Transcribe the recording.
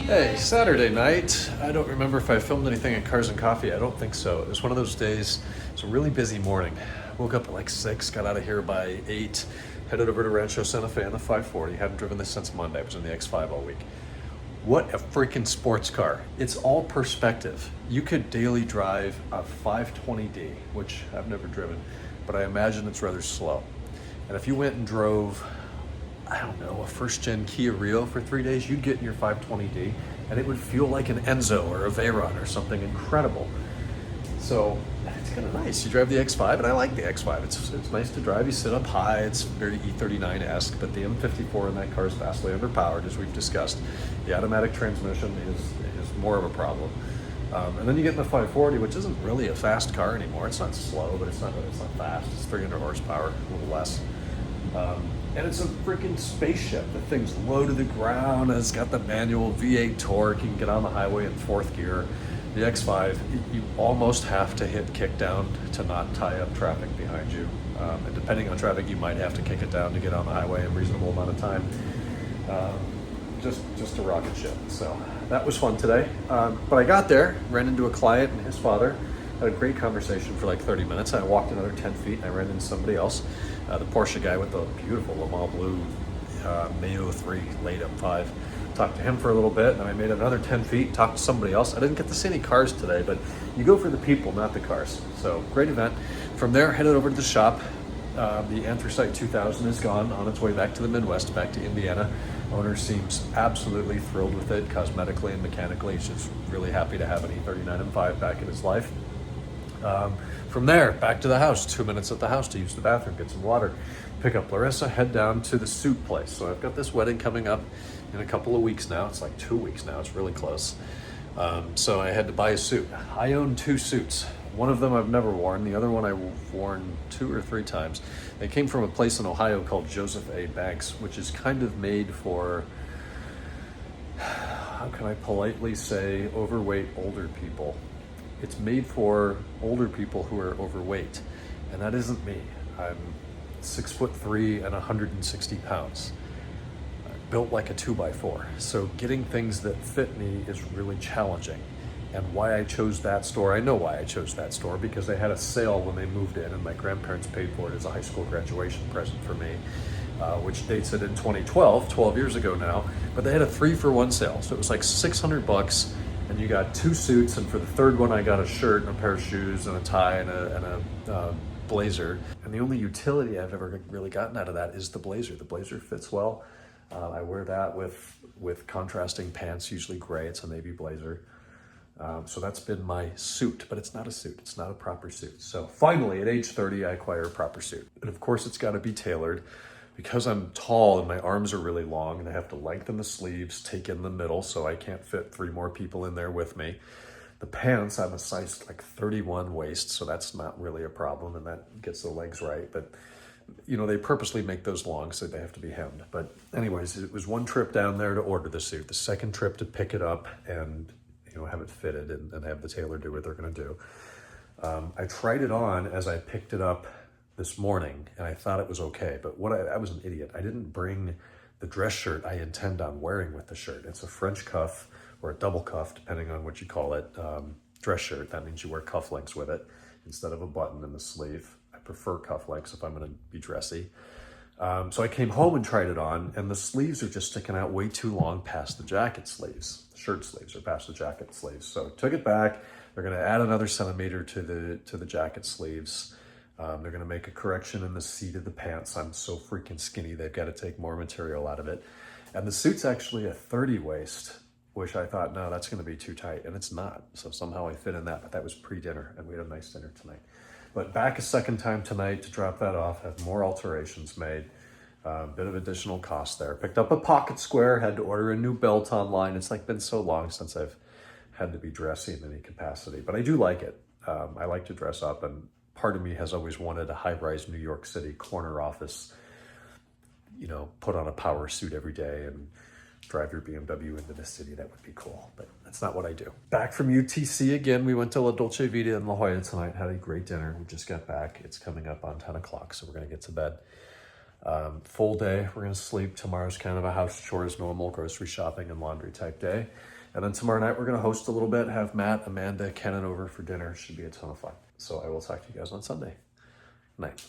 Hey, Saturday night. I don't remember if I filmed anything at Cars and Coffee. I don't think so. It was one of those days. It's a really busy morning. Woke up at like 6, got out of here by 8, headed over to Rancho Santa Fe on the 540. Haven't driven this since Monday. I was in the X5 all week. What a freaking sports car. It's all perspective. You could daily drive a 520D, which I've never driven, but I imagine it's rather slow. And if you went and drove, I don't know, a first-gen Kia Rio for 3 days, you'd get in your 520D, and it would feel like an Enzo or a Veyron or something incredible. So it's kind of nice. You drive the X5, and I like the X5. It's nice to drive. You sit up high. It's very E39-esque, but the M54 in that car is vastly underpowered, as we've discussed. The automatic transmission is more of a problem. And then you get in the 540, which isn't really a fast car anymore. It's not slow, but it's not fast. It's 300 horsepower, a little less. And it's a freaking spaceship. The thing's low to the ground. It's got the manual V8 torque. You can get on the highway in 4th gear. The X5, you almost have to hit kick down to not tie up traffic behind you. And depending on traffic, you might have to kick it down to get on the highway in a reasonable amount of time. Just a rocket ship. So that was fun today. But I got there, ran into a client and his father. Had a great conversation for like 30 minutes. I walked another 10 feet and I ran into somebody else. The Porsche guy with the beautiful Le Mans Blue Mayo 3 late M5. Talked to him for a little bit, and I made another 10 feet, talked to somebody else. I didn't get to see any cars today, but you go for the people, not the cars. So great event. From there, headed over to the shop. The Anthracite 2000 is gone, on its way back to the Midwest, back to Indiana. Owner seems absolutely thrilled with it, cosmetically and mechanically. He's just really happy to have an E39 M5 back in his life. From there, back to the house, 2 minutes at the house to use the bathroom, get some water, pick up Larissa, head down to the suit place. So I've got this wedding coming up in a couple of weeks now. It's like 2 weeks now, it's really close. So I had to buy a suit. I own 2 suits. One of them I've never worn, the other one I've worn 2 or 3 times. They came from a place in Ohio called Joseph A. Banks, which is kind of made for, how can I politely say, overweight older people. It's made for older people who are overweight, and that isn't me. I'm 6'3" and 160 pounds, built like a 2x4. So getting things that fit me is really challenging. And why I chose that store, I know why I chose that store, because they had a sale when they moved in, and my grandparents paid for it as a high school graduation present for me, which dates it in 2012, 12 years ago now. But they had a 3-for-1 sale, so it was like $600. And you got 2 suits, and for the 3rd one, I got a shirt and a pair of shoes and a tie and a blazer. And the only utility I've ever really gotten out of that is the blazer. The blazer fits well. I wear that with contrasting pants, usually gray. It's a navy blazer. So that's been my suit, but it's not a suit. It's not a proper suit. So finally, at age 30, I acquire a proper suit. And of course, it's got to be tailored. Because I'm tall and my arms are really long and I have to lengthen the sleeves, take in the middle, so I can't fit 3 more people in there with me. The pants, I'm a size like 31 waist, so that's not really a problem, and that gets the legs right. But, you know, they purposely make those long so they have to be hemmed. But anyways, it was 1 trip down there to order the suit, the 2nd trip to pick it up and, you know, have it fitted and have the tailor do what they're gonna do. I tried it on as I picked it up this morning, and I thought it was okay, but I was an idiot. I didn't bring the dress shirt I intend on wearing with the shirt. It's a French cuff or a double cuff, depending on what you call it, dress shirt. That means you wear cufflinks with it instead of a button in the sleeve. I prefer cufflinks if I'm gonna be dressy. So I came home and tried it on, and the sleeves are just sticking out way too long past the jacket sleeves. The shirt sleeves are past the jacket sleeves. So I took it back. They're gonna add another centimeter to the jacket sleeves. They're gonna make a correction in the seat of the pants. I'm so freaking skinny, they've got to take more material out of it. And the suit's actually a 30 waist, which I thought, no, that's gonna be too tight, and it's not. So somehow I fit in that, but that was pre-dinner, and we had a nice dinner tonight. But back a 2nd time tonight to drop that off, have more alterations made. Bit of additional cost there. Picked up a pocket square, had to order a new belt online. It's like been so long since I've had to be dressy in any capacity, but I do like it. I like to dress up, and part of me has always wanted a high-rise New York City corner office, you know, put on a power suit every day and drive your BMW into the city. That would be cool, but that's not what I do. Back from UTC again. We went to La Dolce Vita in La Jolla tonight, had a great dinner. We just got back. It's coming up on 10 o'clock, so we're gonna get to bed. Full day, we're gonna sleep. Tomorrow's kind of a house chores, normal grocery shopping and laundry type day. And then tomorrow night, we're gonna host a little bit, have Matt, Amanda, Kenan over for dinner. Should be a ton of fun. So I will talk to you guys on Sunday. Night.